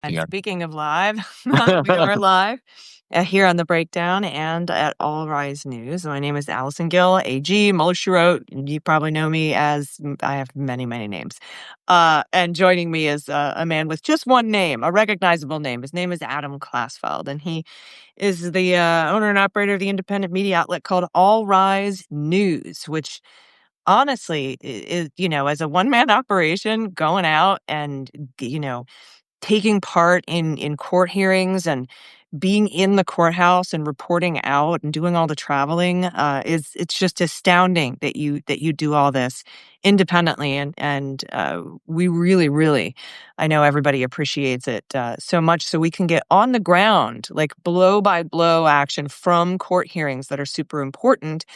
And Yeah. speaking of live, we are live here on The Breakdown and at All Rise News. My name is Allison Gill, AG, Mueller, she wrote. You probably know me as, I have many, many names. And joining me is a man with just one name, a recognizable name. His name is Adam Klasfeld, and he is the owner and operator of the independent media outlet called All Rise News, which honestly is, as a one-man operation, going out and, taking part in court hearings and being in the courthouse and reporting out and doing all the traveling it's just astounding that you do all this independently and we really, I know everybody appreciates it so much, so we can get on the ground, like blow by blow action from court hearings that are super important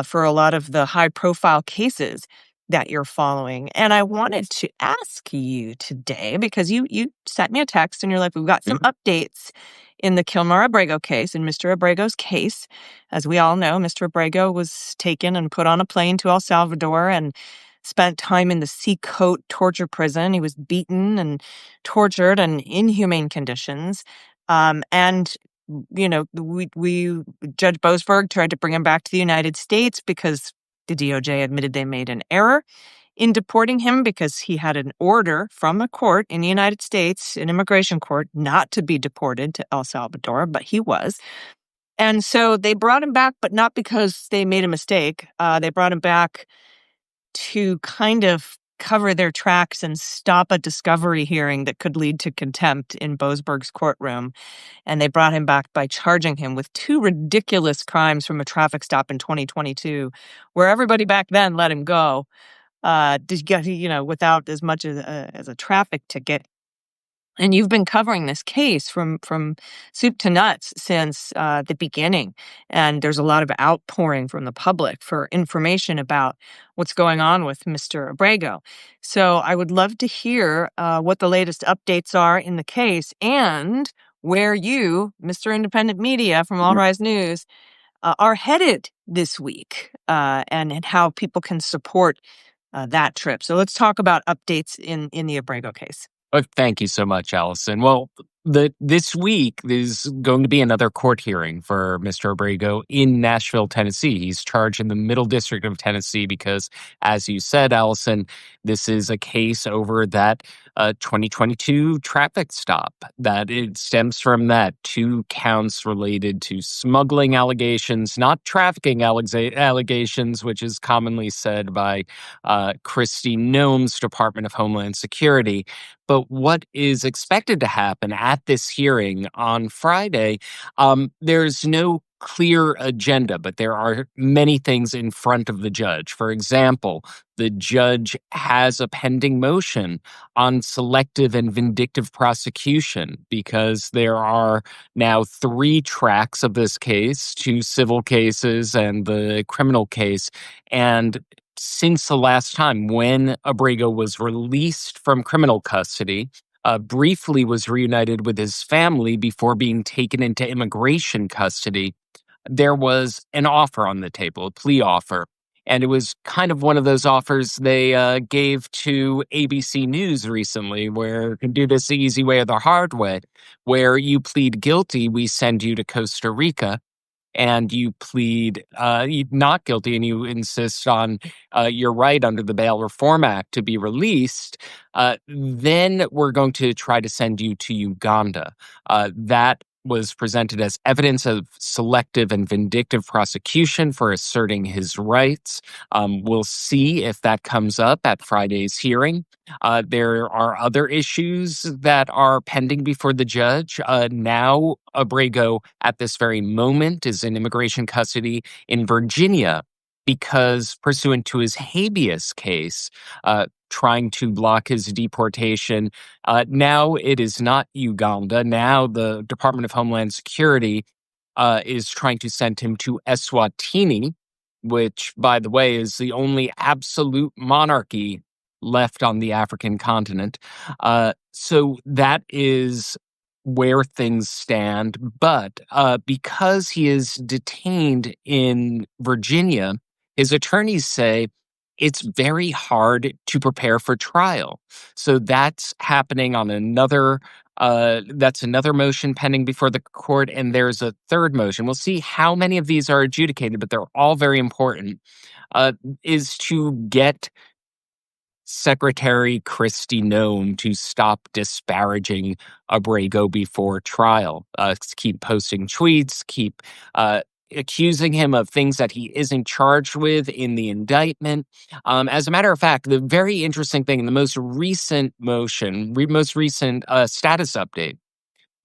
for a lot of the high profile cases that you're following. And I wanted to ask you today, because you sent me a text and you're like, we've got some updates in the Kilmar Abrego case, in Mr. Abrego's case. As we all know, Mr. Abrego was taken and put on a plane to El Salvador and spent time in the Seacoast torture prison. He was beaten and tortured in inhumane conditions. And we Judge Boasberg tried to bring him back to the United States because the DOJ admitted they made an error in deporting him because he had an order from a court in the United States, an immigration court, not to be deported to El Salvador, but he was. And so they brought him back, but not because they made a mistake. They brought him back to kind of cover their tracks and stop a discovery hearing that could lead to contempt in Boasberg's courtroom. And they brought him back by charging him with two ridiculous crimes from a traffic stop in 2022, where everybody back then let him go, without as much as a traffic ticket. And you've been covering this case from soup to nuts since the beginning. And there's a lot of outpouring from the public for information about what's going on with Mr. Abrego. So I would love to hear what the latest updates are in the case and where you, Mr. Independent Media from All Rise News, are headed this week and how people can support that trip. So let's talk about updates in the Abrego case. Thank you so much, Allison. Well, this week is going to be another court hearing for Mr. Abrego in Nashville, Tennessee. He's charged in the Middle District of Tennessee because, as you said, Allison, this is a case over that 2022 traffic stop. That it stems from that 2 counts related to smuggling allegations, not trafficking allegations, which is commonly said by Kristi Noem's Department of Homeland Security. But what is expected to happen at this hearing on Friday, there's no clear agenda, but there are many things in front of the judge. For example, the judge has a pending motion on selective and vindictive prosecution because there are now 3 tracks of this case, 2 civil cases and the criminal case. And since the last time when Abrego was released from criminal custody, briefly was reunited with his family before being taken into immigration custody, there was an offer on the table, a plea offer. And it was kind of one of those offers they gave to ABC News recently, where you can do this the easy way or the hard way, where you plead guilty, we send you to Costa Rica, and you plead not guilty and you insist on your right under the Bail Reform Act to be released, then we're going to try to send you to Uganda. That was presented as evidence of selective and vindictive prosecution for asserting his rights. We'll see if that comes up at Friday's hearing. There are other issues that are pending before the judge. Now, Abrego, at this very moment, is in immigration custody in Virginia because, pursuant to his habeas case, trying to block his deportation, now it is not Uganda. Now the Department of Homeland Security is trying to send him to Eswatini, which, by the way, is the only absolute monarchy left on the African continent. So that is where things stand. But because he is detained in Virginia, his attorneys say it's very hard to prepare for trial. So that's happening on another. That's another motion pending before the court, and there's a third motion. We'll see how many of these are adjudicated, but they're all very important. Is to get Secretary Kristi Noem to stop disparaging Abrego before trial. Keep posting tweets, keep accusing him of things that he isn't charged with in the indictment. As a matter of fact, the very interesting thing in the most recent motion, most recent status update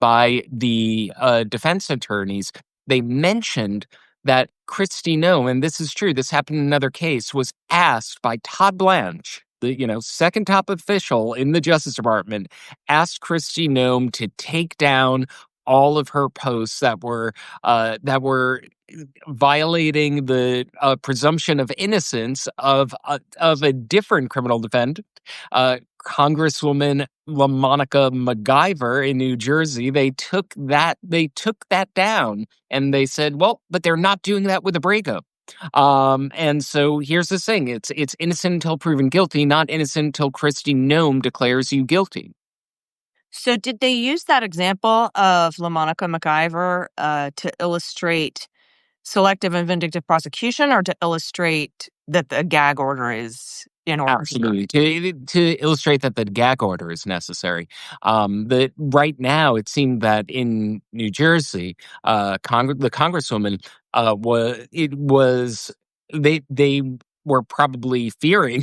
by the defense attorneys, they mentioned that Kristi Noem, and this is true, this happened in another case, was asked by Todd Blanche, the second top official in the Justice Department, asked Kristi Noem to take down all of her posts that were violating the presumption of innocence of a different criminal defendant, Congresswoman LaMonica MacGyver in New Jersey. They took that down, and they said, well, but they're not doing that with Abrego. And so here's the thing: it's innocent until proven guilty, not innocent until Kristi Noem declares you guilty. So did they use that example of LaMonica MacGyver to illustrate selective and vindictive prosecution, or to illustrate that the gag order is in order? Absolutely. To illustrate that the gag order is necessary. That right now it seemed that in New Jersey, the Congresswoman they were probably fearing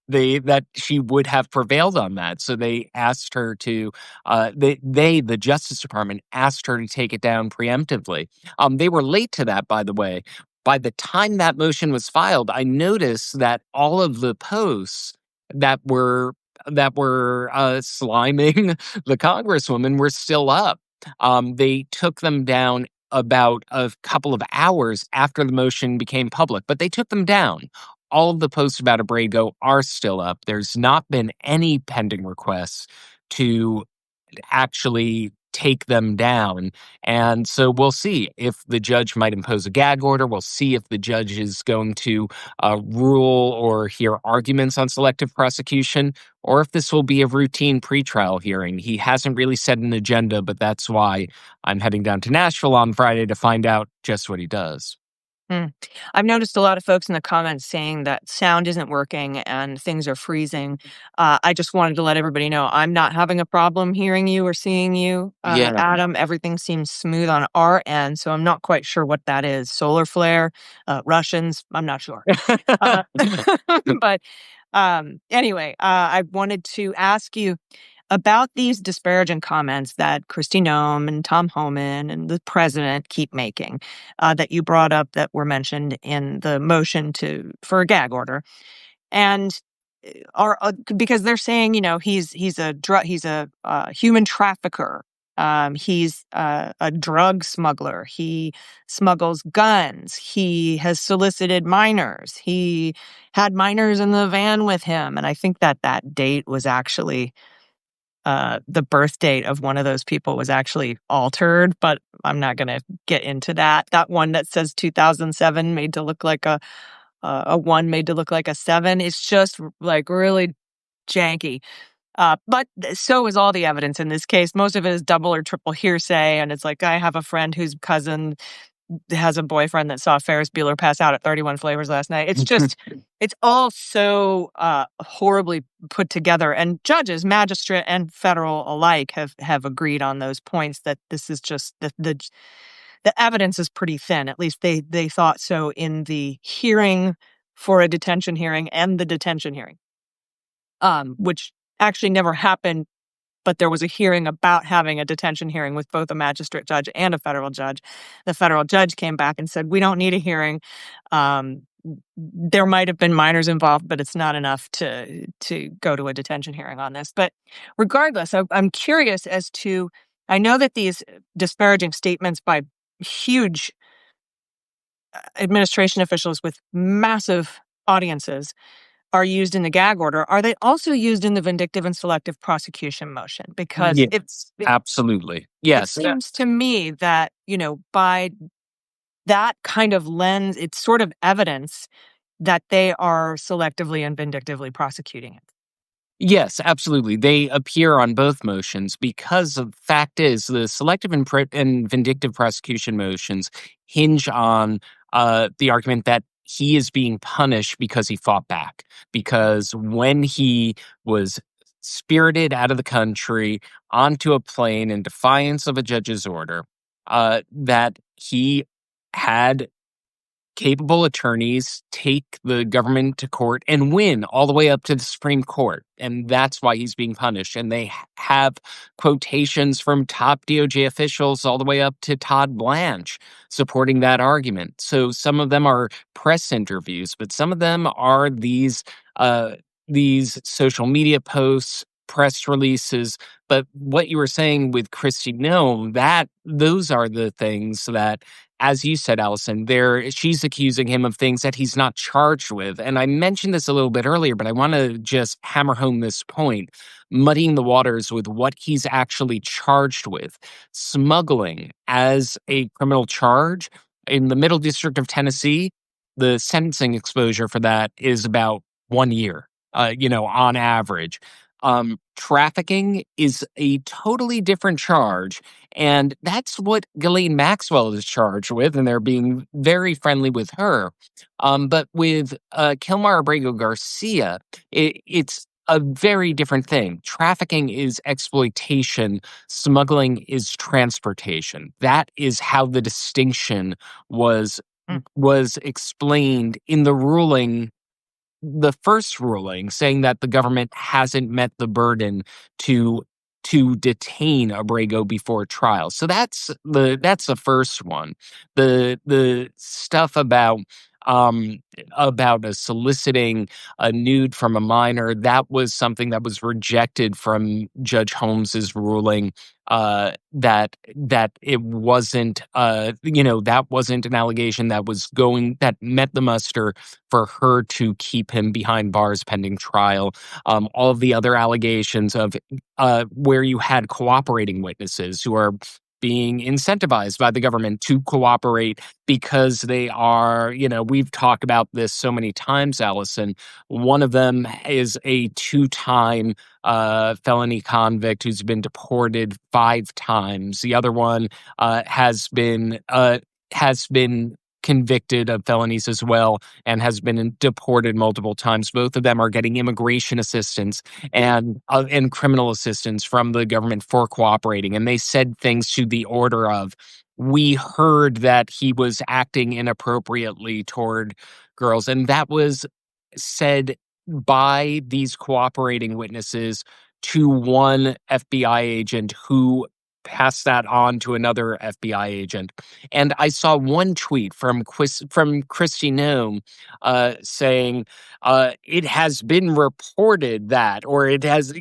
that she would have prevailed on that. So they asked her to the Justice Department asked her to take it down preemptively. They were late to that, by the way. By the time that motion was filed, I noticed that all of the posts that were sliming the Congresswoman were still up. They took them down about a couple of hours after the motion became public, but they took them down. All of the posts about Abrego are still up. There's not been any pending requests to actually take them down. And so we'll see if the judge might impose a gag order. We'll see if the judge is going to rule or hear arguments on selective prosecution, or if this will be a routine pretrial hearing. He hasn't really set an agenda, but that's why I'm heading down to Nashville on Friday to find out just what he does. I've noticed a lot of folks in the comments saying that sound isn't working and things are freezing. I just wanted to let everybody know I'm not having a problem hearing you or seeing you, Yeah. Adam. Everything seems smooth on our end, so I'm not quite sure what that is. Solar flare, Russians, I'm not sure. But anyway, I wanted to ask you about these disparaging comments that Kristi Noem and Tom Homan and the president keep making, that you brought up, that were mentioned in the motion for a gag order, and are because they're saying, he's a human trafficker. He's a drug smuggler. He smuggles guns. He has solicited minors. He had minors in the van with him, and I think that date was actually the birth date of one of those people was actually altered, but I'm not going to get into that. That one that says 2007 made to look like a 1 made to look like a 7. It's just like really janky. But so is all the evidence in this case. Most of it is double or triple hearsay, and it's like, I have a friend whose cousin has a boyfriend that saw Ferris Bueller pass out at 31 Flavors last night. It's just, it's all so horribly put together. And judges, magistrate and federal alike have agreed on those points, that this is just the evidence is pretty thin. At least they thought so in the hearing for a detention hearing and the detention hearing, which actually never happened. But there was a hearing about having a detention hearing with both a magistrate judge and a federal judge. The federal judge came back and said, we don't need a hearing. There might have been minors involved, but it's not enough to go to a detention hearing on this. But regardless, I'm curious as to, I know that these disparaging statements by huge administration officials with massive audiences are used in the gag order. Are they also used in the vindictive and selective prosecution motion? Because Yes, absolutely. Yes. it seems to me that, by that kind of lens, it's sort of evidence that they are selectively and vindictively prosecuting it. Yes, absolutely. They appear on both motions because the fact is the selective and vindictive prosecution motions hinge on the argument that he is being punished because he fought back. Because when he was spirited out of the country onto a plane in defiance of a judge's order, that he had capable attorneys take the government to court and win all the way up to the Supreme Court. And that's why he's being punished. And they have quotations from top DOJ officials all the way up to Todd Blanche supporting that argument. So some of them are press interviews, but some of them are these social media posts, press releases. But what you were saying with Christy Nome, that those are the things that, as you said, Allison, she's accusing him of things that he's not charged with. And I mentioned this a little bit earlier, but I want to just hammer home this point, muddying the waters with what he's actually charged with. Smuggling as a criminal charge in the Middle District of Tennessee, the sentencing exposure for that is about 1 year, on average. Trafficking is a totally different charge. And that's what Ghislaine Maxwell is charged with, and they're being very friendly with her. But with Kilmar Abrego Garcia, it's a very different thing. Trafficking is exploitation. Smuggling is transportation. That is how the distinction was Mm. was explained in the first ruling, saying that the government hasn't met the burden to detain Abrego before trial. So that's the first one. The stuff about soliciting a nude from a minor, that was something that was rejected from Judge Holmes's ruling, that it wasn't that wasn't an allegation that met the muster for her to keep him behind bars pending trial. All of the other allegations of where you had cooperating witnesses who are being incentivized by the government to cooperate because they are, we've talked about this so many times, Allison. One of them is a two-time felony convict who's been deported 5 times. The other one has been convicted of felonies as well and has been deported multiple times. Both of them are getting immigration assistance and criminal assistance from the government for cooperating. And they said things to the order of, "We heard that he was acting inappropriately toward girls," and that was said by these cooperating witnesses to one FBI agent who passed that on to another FBI agent. And I saw one tweet from Christy Nome saying, it has been reported that, or it has,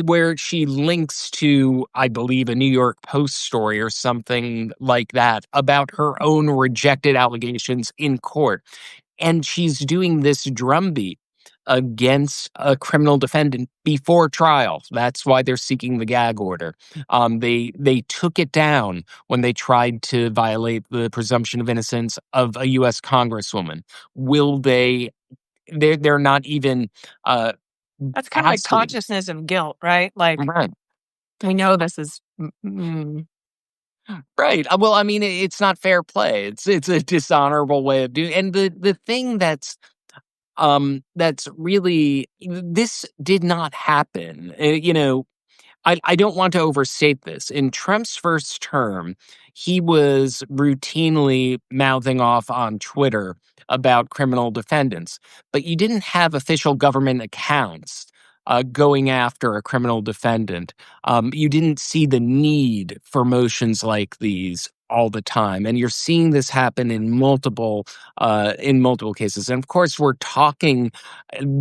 where she links to, I believe, a New York Post story or something like that about her own rejected allegations in court. And she's doing this drumbeat against a criminal defendant before trial. That's why they're seeking the gag order. They took it down when they tried to violate the presumption of innocence of a U.S. Congresswoman. Will they? They're not even That's kind of like asking. consciousness of guilt, right? Like, Right. we know this is. Right. Well, I mean, it's not fair play. It's a dishonorable way of doing. And the thing that's really, this did not happen. I don't want to overstate this. In Trump's first term, he was routinely mouthing off on Twitter about criminal defendants, but you didn't have official government accounts going after a criminal defendant. You didn't see the need for motions like these all the time, and you're seeing this happen in multiple cases. And of course, we're talking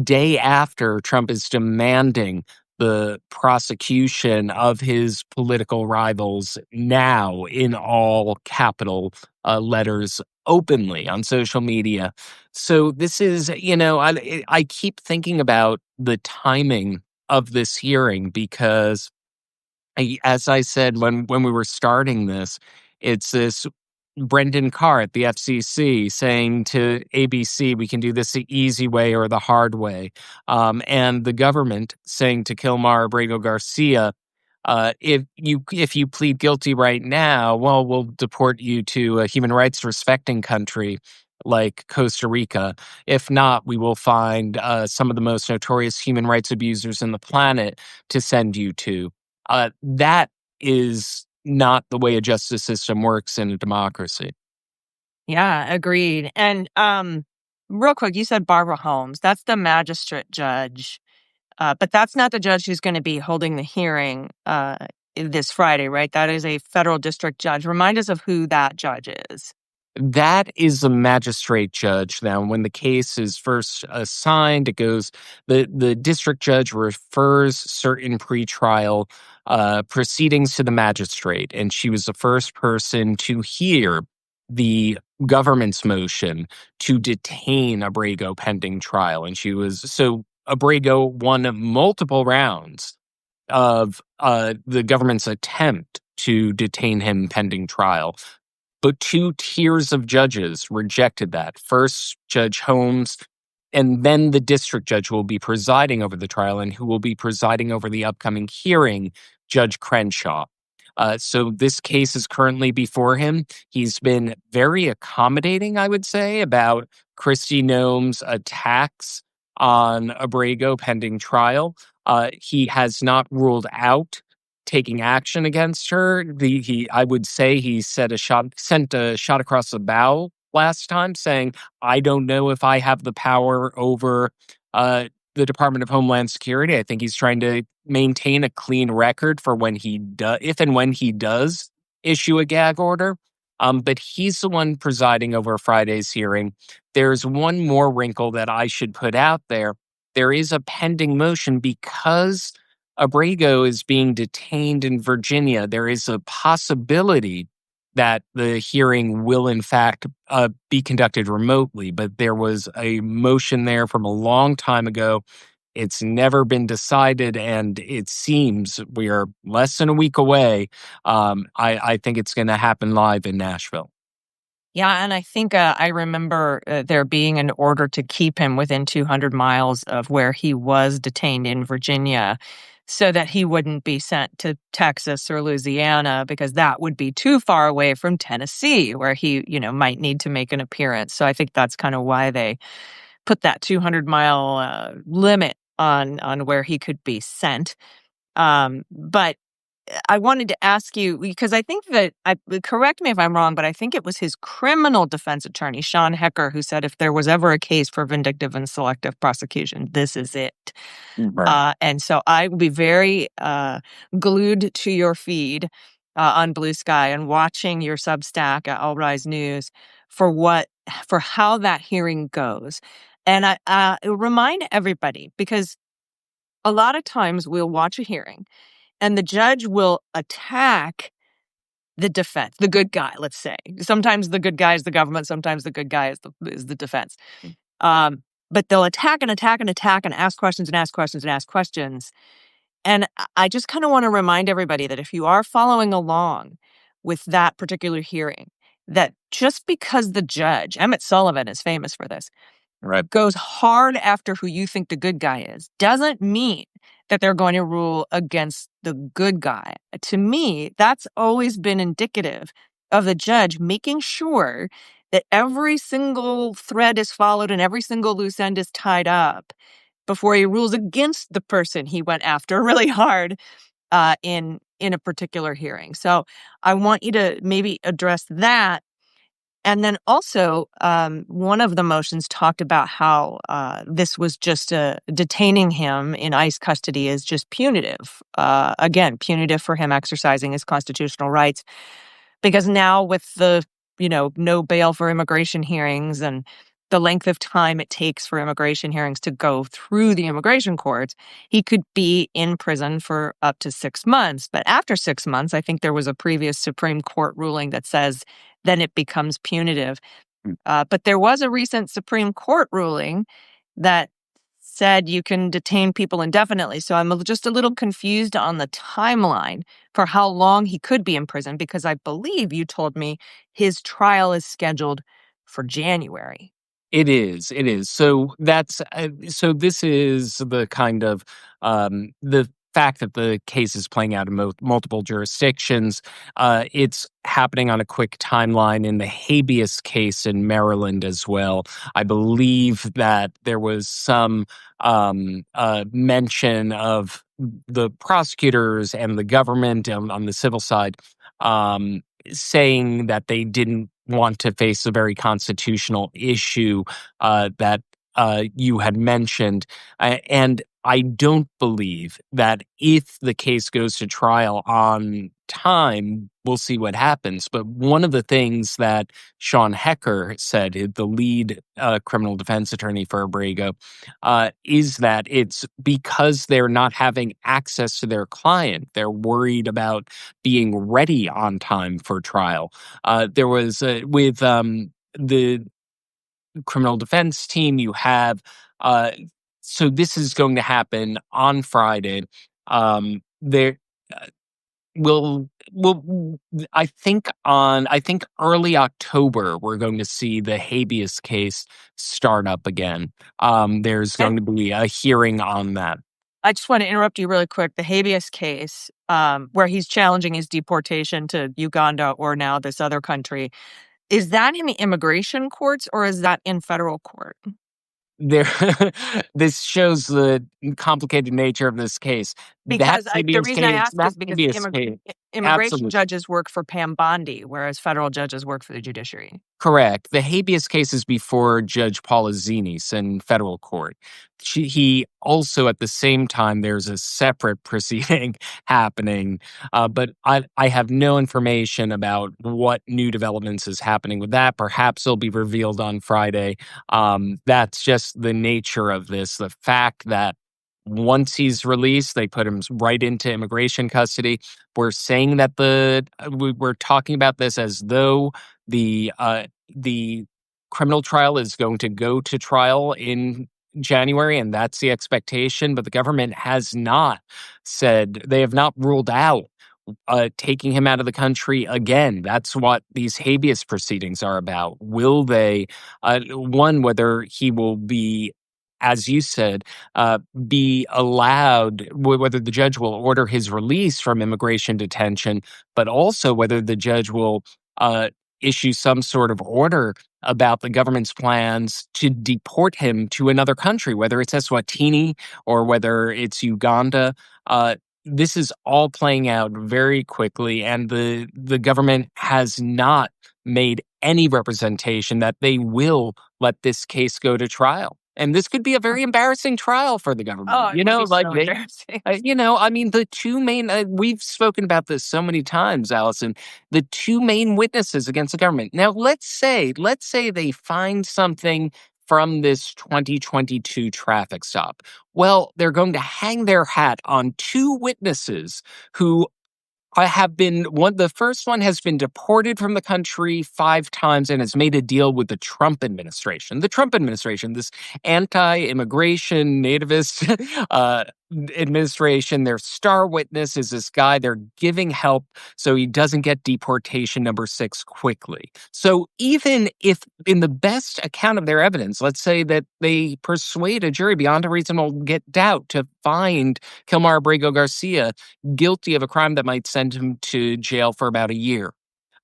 day after Trump is demanding the prosecution of his political rivals now in all capital letters openly on social media. So this is, I keep thinking about the timing of this hearing because, as I said when we were starting this, it's this Brendan Carr at the FCC saying to ABC, we can do this the easy way or the hard way. And the government saying to Kilmar Abrego Garcia, if you plead guilty right now, well, we'll deport you to a human rights respecting country like Costa Rica. If not, we will find some of the most notorious human rights abusers in the planet to send you to. That is not the way a justice system works in a democracy. Yeah, agreed. And real quick, you said Barbara Holmes. That's the magistrate judge. But that's not the judge who's going to be holding the hearing this Friday, right? That is a federal district judge. Remind us of who that judge is. That is a magistrate judge. Now, when the case is first assigned, it goes, the district judge refers certain pretrial proceedings to the magistrate. And she was the first person to hear the government's motion to detain Abrego pending trial. And so Abrego won multiple rounds of the government's attempt to detain him pending trial. But two tiers of judges rejected that. First, Judge Holmes, and then the district judge who will be presiding over the trial and who will be presiding over the upcoming hearing, Judge Crenshaw. So this case is currently before him. He's been very accommodating, I would say, about Kristi Noem's attacks on Abrego pending trial. He has not ruled out taking action against her. I would say he sent a shot across the bow last time, saying, "I don't know if I have the power over the Department of Homeland Security." I think he's trying to maintain a clean record for if and when he does issue a gag order. But he's the one presiding over Friday's hearing. There's one more wrinkle that I should put out there. There is a pending motion because Abrego is being detained in Virginia. There is a possibility that the hearing will, in fact, be conducted remotely. But there was a motion there from a long time ago. It's never been decided, and it seems we are less than a week away. I think it's going to happen live in Nashville. Yeah, and I think I remember there being an order to keep him within 200 miles of where he was detained in Virginia so that he wouldn't be sent to Texas or Louisiana because that would be too far away from Tennessee where he, might need to make an appearance. So I think that's kind of why they put that 200-mile limit on where he could be sent. But I wanted to ask you, because I think that, correct me if I'm wrong, but I think it was his criminal defense attorney, Sean Hecker, who said if there was ever a case for vindictive and selective prosecution, this is it. Right. And so I will be very glued to your feed on Blue Sky and watching your Substack at All Rise News for how that hearing goes. And I remind everybody, because a lot of times we'll watch a hearing and the judge will attack the defense, the good guy, let's say. Sometimes the good guy is the government, sometimes the good guy is the defense. But they'll attack and attack and attack and ask questions and ask questions and ask questions. And I just kind of want to remind everybody that if you are following along with that particular hearing, that just because the judge, Emmett Sullivan is famous for this, Right. goes hard after who you think the good guy is, doesn't mean that they're going to rule against the good guy. To me, that's always been indicative of the judge making sure that every single thread is followed and every single loose end is tied up before he rules against the person he went after really hard in a particular hearing. So I want you to maybe address that. And then also, one of the motions talked about how this was just detaining him in ICE custody is just punitive. Again, punitive for him exercising his constitutional rights. Because now with the, no bail for immigration hearings and the length of time it takes for immigration hearings to go through the immigration courts, he could be in prison for up to 6 months. But after 6 months, I think there was a previous Supreme Court ruling that says then it becomes punitive. But there was a recent Supreme Court ruling that said you can detain people indefinitely. So I'm just a little confused on the timeline for how long he could be in prison, because I believe you told me his trial is scheduled for January. It is, it is. So so this is the kind of, the fact that the case is playing out in multiple jurisdictions. It's happening on a quick timeline in the habeas case in Maryland as well. I believe that there was some, mention of the prosecutors and the government on the civil side, um, saying that they didn't want to face a very constitutional issue that you had mentioned. And I don't believe that if the case goes to trial on time, we'll see what happens. But one of the things that Sean Hecker said, the lead criminal defense attorney for Abrego, is that it's because they're not having access to their client. They're worried about being ready on time for trial. There was with the criminal defense team, you have uh, so this is going to happen on Friday. There will I think early October we're going to see the habeas case start up again. There's going And to be a hearing on that. I just want to interrupt you really quick. The habeas case, where he's challenging his deportation to Uganda or now this other country, is that in the immigration courts or is that in federal court? There, this shows the complicated nature of this case. That Because the habeas reason I case, ask that is because habeas case, immigration absolutely. judges work for Pam Bondi, whereas federal judges work for the judiciary. Correct. The habeas case is before Judge Paula Zinis in federal court. He also, at the same time, there's a separate proceeding happening, but I have no information about what new developments is happening with that. Perhaps it'll be revealed on Friday. That's just the nature of this. The fact that once he's released, they put him right into immigration custody. We're saying that we're talking about this as though the criminal trial is going to go to trial in January, and that's the expectation. But the government has not said, they have not ruled out taking him out of the country again. That's what these habeas proceedings are about. Will they, one, whether he will be, as you said, be allowed, whether the judge will order his release from immigration detention, but also whether the judge will issue some sort of order about the government's plans to deport him to another country, whether it's Eswatini or whether it's Uganda. This is all playing out very quickly, and the government has not made any representation that they will let this case go to trial. And this could be a very embarrassing trial for the government. Oh, it would be so embarrassing. I mean, the two main, we've spoken about this so many times, Allison, the two main witnesses against the government. Now, let's say they find something from this 2022 traffic stop. Well, they're going to hang their hat on two witnesses who I have been one. The first one has been deported from the country 5 times and has made a deal with the Trump administration. The Trump administration, this anti-immigration nativist administration, their star witness is this guy. They're giving help so he doesn't get deportation number 6 quickly. So even if, in the best account of their evidence, let's say that they persuade a jury beyond a reasonable doubt to find Kilmar Abrego Garcia guilty of a crime that might send him to jail for about a year.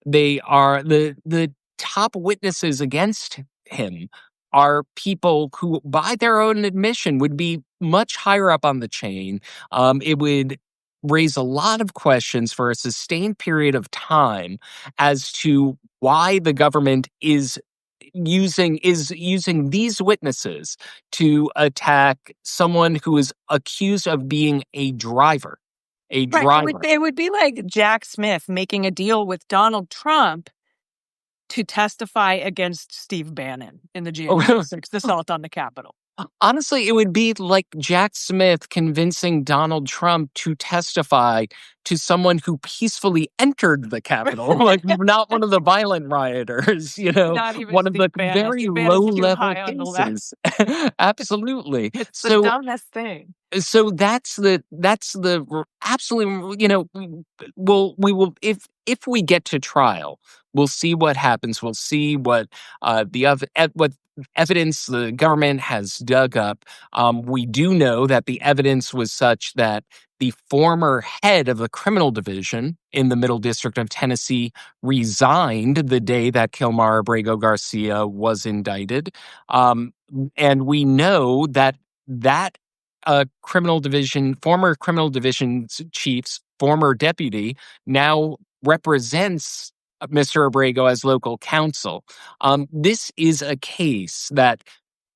They are the top witnesses against him are people who, by their own admission, would be much higher up on the chain. It would raise a lot of questions for a sustained period of time as to why the government is using these witnesses to attack someone who is accused of being a driver. A Right. driver. It would be like Jack Smith making a deal with Donald Trump to testify against Steve Bannon in the January 6th assault on the Capitol. Honestly, it would be like Jack Smith convincing Donald Trump to testify to someone who peacefully entered the Capitol, like not one of the violent rioters, Not even one of the Steve very Bannon low is too level high on the list. cases. Absolutely. It's the So dumbest thing. that's the absolutely, we will, if we get to trial, we'll see what happens. We'll see what what evidence the government has dug up. We do know that the evidence was such that the former head of the criminal division in the Middle District of Tennessee resigned the day that Kilmar Abrego Garcia was indicted. And we know that that former criminal division chief's former deputy now represents Mr. Abrego as local counsel. This is a case that,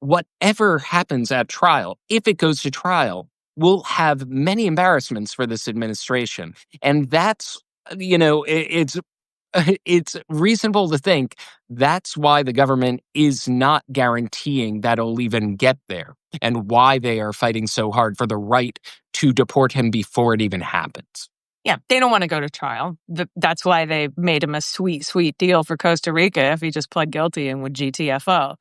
whatever happens at trial, if it goes to trial, will have many embarrassments for this administration. And that's, it's it's reasonable to think that's why the government is not guaranteeing that it'll even get there, and why they are fighting so hard for the right to deport him before it even happens. Yeah, they don't want to go to trial. That's why they made him a sweet, sweet deal for Costa Rica if he just pled guilty and would GTFO.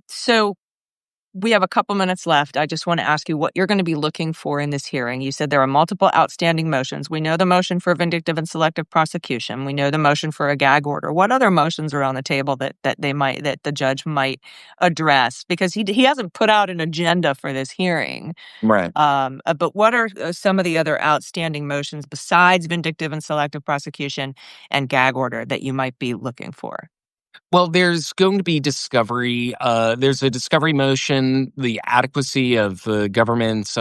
So we have a couple minutes left. I just want to ask you what you're going to be looking for in this hearing. You said there are multiple outstanding motions. We know the motion for vindictive and selective prosecution. We know the motion for a gag order. What other motions are on the table that the judge might address? Because he hasn't put out an agenda for this hearing. Right. But what are some of the other outstanding motions besides vindictive and selective prosecution and gag order that you might be looking for? Well, there's going to be discovery. There's a discovery motion, the adequacy of the government's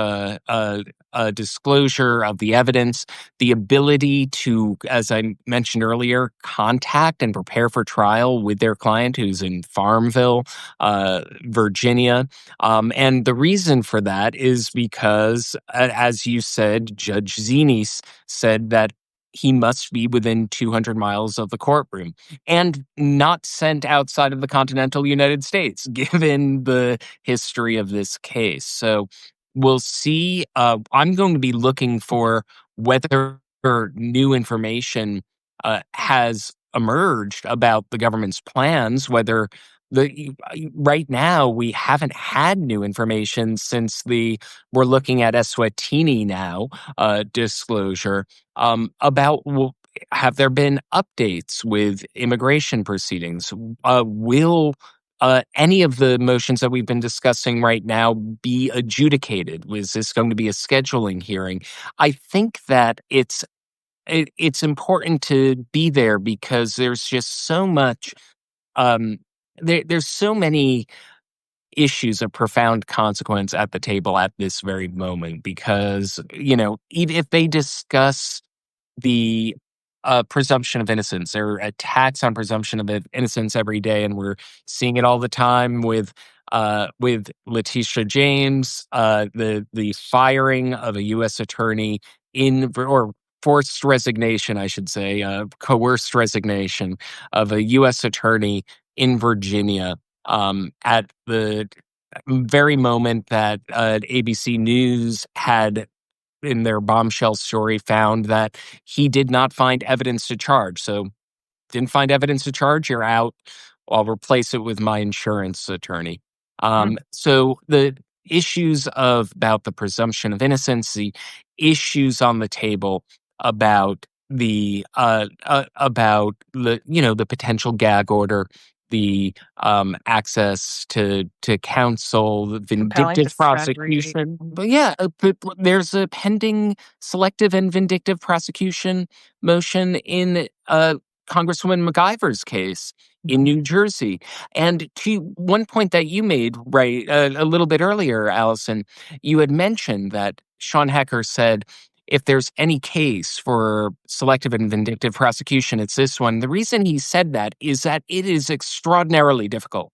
disclosure of the evidence, the ability to, as I mentioned earlier, contact and prepare for trial with their client who's in Farmville, Virginia. And the reason for that is because, as you said, Judge Zinis said that he must be within 200 miles of the courtroom and not sent outside of the continental United States, given the history of this case. So we'll see. I'm going to be looking for whether new information has emerged about the government's plans, whether right now we haven't had new information since we're looking at Eswatini now disclosure about have there been updates with immigration proceedings? Will any of the motions that we've been discussing right now be adjudicated? Was this going to be a scheduling hearing? I think that it's important to be there because there's just so much. There's so many issues of profound consequence at the table at this very moment because even if they discuss the presumption of innocence. There are attacks on presumption of innocence every day, and we're seeing it all the time with Letitia James, the firing of a U.S. attorney or forced resignation, I should say, coerced resignation of a U.S. attorney in Virginia at the very moment that ABC News had in their bombshell story found that he did not find evidence to charge. So didn't find evidence to charge, you're out. I'll replace it with my insurance attorney. So the issues about the presumption of innocence, the issues on the table about the potential gag order, the access to counsel, the Compelling vindictive discovery. prosecution. But yeah, but there's a pending selective and vindictive prosecution motion in Congresswoman MacIver's case in New Jersey. And to one point that you made right a little bit earlier, Allison, you had mentioned that Sean Hecker said, if there's any case for selective and vindictive prosecution, it's this one. The reason he said that is that it is extraordinarily difficult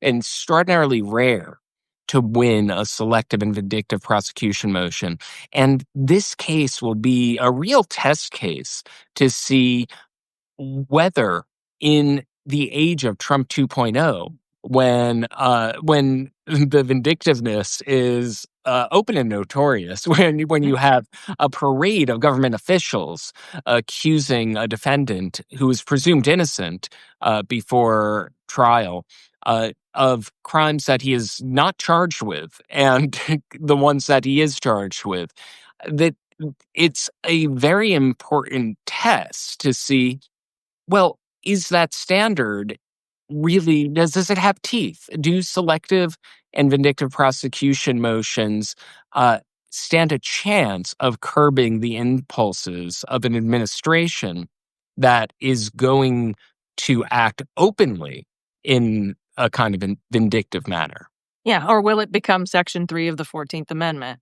and extraordinarily rare to win a selective and vindictive prosecution motion. And this case will be a real test case to see whether in the age of Trump 2.0, when the vindictiveness is open and notorious when you have a parade of government officials accusing a defendant who is presumed innocent before trial of crimes that he is not charged with, and the ones that he is charged with. That it's a very important test to see, well, is that standard really, does it have teeth? Do selective and vindictive prosecution motions uh, stand a chance of curbing the impulses of an administration that is going to act openly in a kind of vindictive manner? Yeah, or will it become Section 3 of the 14th Amendment?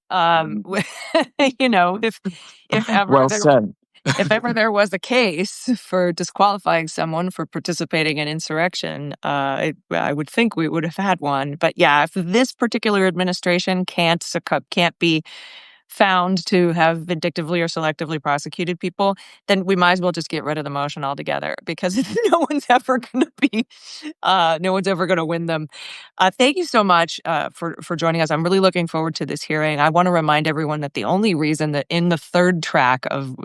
If ever Well there said. if ever there was a case for disqualifying someone for participating in insurrection, I would think we would have had one. But yeah, if this particular administration can't be found to have vindictively or selectively prosecuted people, then we might as well just get rid of the motion altogether, because no one's ever going to win them. Thank you so much for joining us. I'm really looking forward to this hearing. I want to remind everyone that the only reason that in the third track of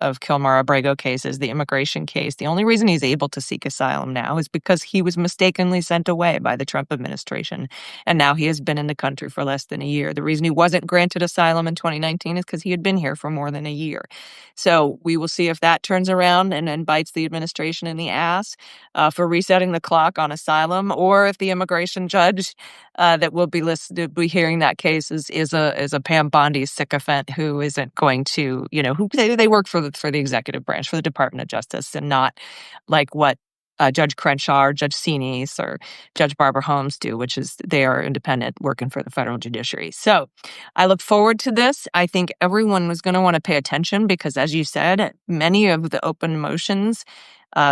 of Kilmar Abrego case is the immigration case, the only reason he's able to seek asylum now is because he was mistakenly sent away by the Trump administration, and now he has been in the country for less than a year. The reason he wasn't granted asylum in 2019 is because he had been here for more than a year. So we will see if that turns around and bites the administration in the ass for resetting the clock on asylum, or if the immigration judge that will be hearing that case is a Pam Bondi sycophant who isn't going to, who they work for the executive branch, for the Department of Justice, and not like what Judge Crenshaw or Judge Sinise or Judge Barbara Holmes do, which is they are independent working for the federal judiciary. So I look forward to this. I think everyone was going to want to pay attention because, as you said, many of the open motions,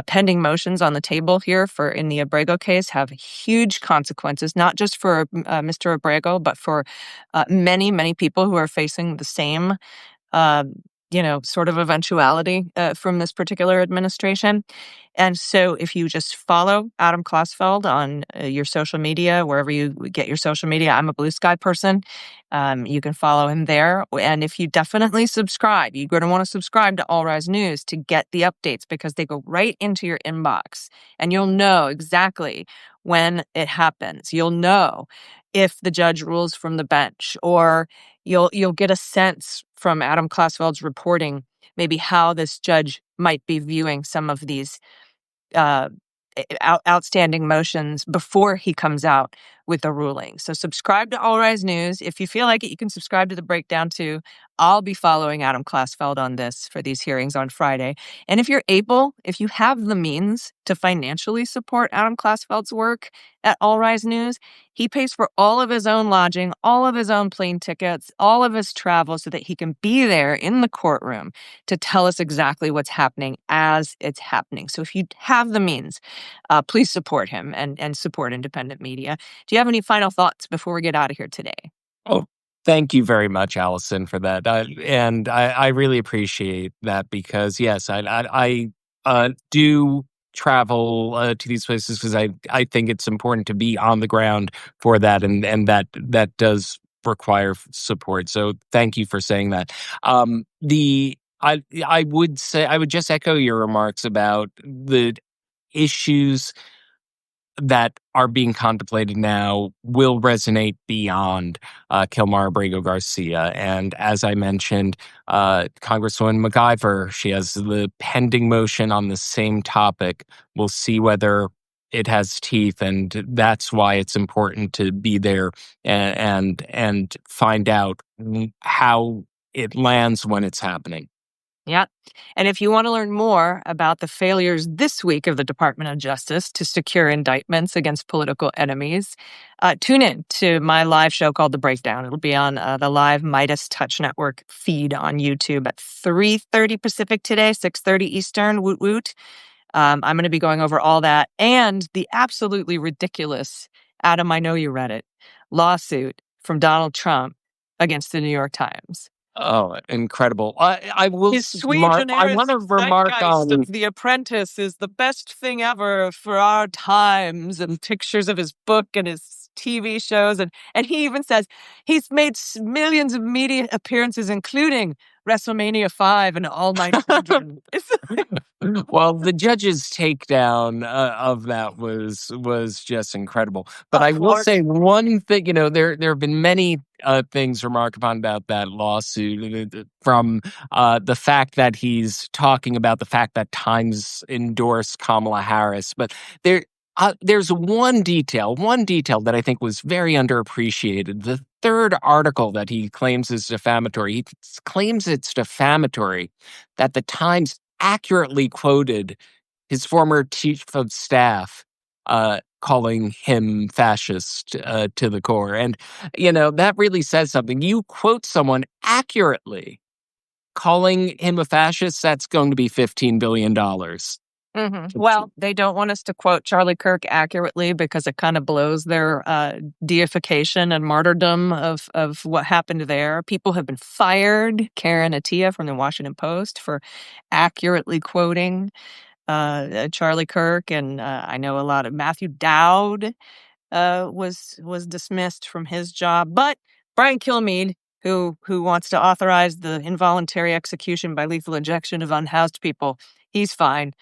pending motions on the table here in the Abrego case have huge consequences, not just for Mr. Abrego, but for many, many people who are facing the same uh, sort of eventuality from this particular administration. And so if you just follow Adam Klasfeld on your social media, wherever you get your social media, I'm a Blue Sky person. You can follow him there. And if you definitely subscribe, you're going to want to subscribe to All Rise News to get the updates, because they go right into your inbox and you'll know exactly when it happens. You'll know if the judge rules from the bench, or you'll get a sense from Adam Klasfeld's reporting maybe how this judge might be viewing some of these uh, outstanding motions before he comes out with a ruling. So subscribe to All Rise News. If you feel like it, you can subscribe to The Breakdown too. I'll be following Adam Klasfeld on this for these hearings on Friday. And if you have the means to financially support Adam Klasfeld's work at All Rise News, he pays for all of his own lodging, all of his own plane tickets, all of his travel, so that he can be there in the courtroom to tell us exactly what's happening as it's happening. So if you have the means, please support him and support independent media. Do you have any final thoughts before we get out of here today? Oh, thank you very much, Allison, for that. And I really appreciate that because, yes, I do travel to these places because I think it's important to be on the ground for that, and that does require support. So thank you for saying that. I would say I would just echo your remarks about the issues that are being contemplated now will resonate beyond Kilmar Abrego Garcia. And as I mentioned, Congresswoman MacIver, she has the pending motion on the same topic. We'll see whether it has teeth, and that's why it's important to be there and find out how it lands when it's happening. Yeah. And if you want to learn more about the failures this week of the Department of Justice to secure indictments against political enemies, tune in to my live show called The Breakdown. It'll be on the live Midas Touch Network feed on YouTube at 3:30 Pacific today, 6:30 Eastern. Woot woot. I'm going to be going over all that and the absolutely ridiculous, Adam, I know you read it, lawsuit from Donald Trump against the New York Times. Oh, incredible. I will His sui I want generis to remark zeitgeist on of The Apprentice is the best thing ever for our times, and pictures of his book and his TV shows, and he even says he's made millions of media appearances, including WrestleMania 5 and All My Children. Well, the judge's takedown of that was just incredible. But I Of will course. say one thing. There have been many things remarked upon about that lawsuit, from the fact that he's talking about the fact that Times endorsed Kamala Harris. But there's one detail that I think was very underappreciated. The third article that he claims is defamatory. He claims it's defamatory that the Times accurately quoted his former chief of staff calling him fascist to the core. And, that really says something. You quote someone accurately calling him a fascist, that's going to be $15 billion. Well, they don't want us to quote Charlie Kirk accurately because it kind of blows their deification and martyrdom of what happened there. People have been fired. Karen Attiah from the Washington Post for accurately quoting Charlie Kirk, and I know a lot of Matthew Dowd was dismissed from his job, but Brian Kilmeade, who wants to authorize the involuntary execution by lethal injection of unhoused people, he's fine.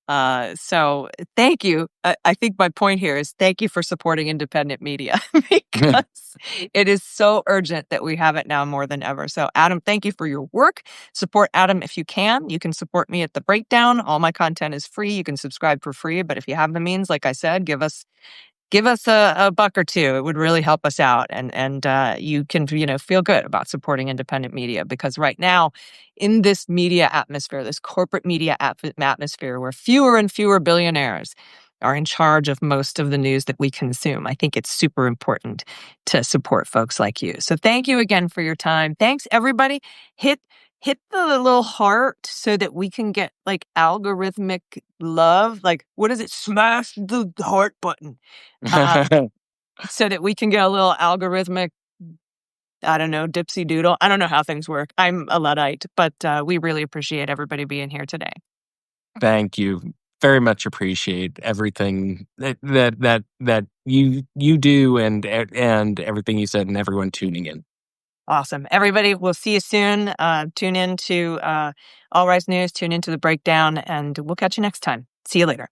So thank you. I think my point here is thank you for supporting independent media because it is so urgent that we have it now more than ever. So Adam, thank you for your work. Support Adam if you can. You can support me at The Breakdown. All my content is free. You can subscribe for free. But if you have the means, like I said, give us a buck or two. It would really help us out. And you can, feel good about supporting independent media because right now in this media atmosphere, this corporate media atmosphere where fewer and fewer billionaires are in charge of most of the news that we consume, I think it's super important to support folks like you. So thank you again for your time. Thanks, everybody. Hit the little heart so that we can get like algorithmic love. Like, what is it? Smash the heart button. So that we can get a little algorithmic, I don't know, dipsy doodle. I don't know how things work. I'm a Luddite, but we really appreciate everybody being here today. Thank you. Very much appreciate everything that you do and everything you said and everyone tuning in. Awesome. Everybody, we'll see you soon. Tune in to All Rise News, tune into The Breakdown, and we'll catch you next time. See you later.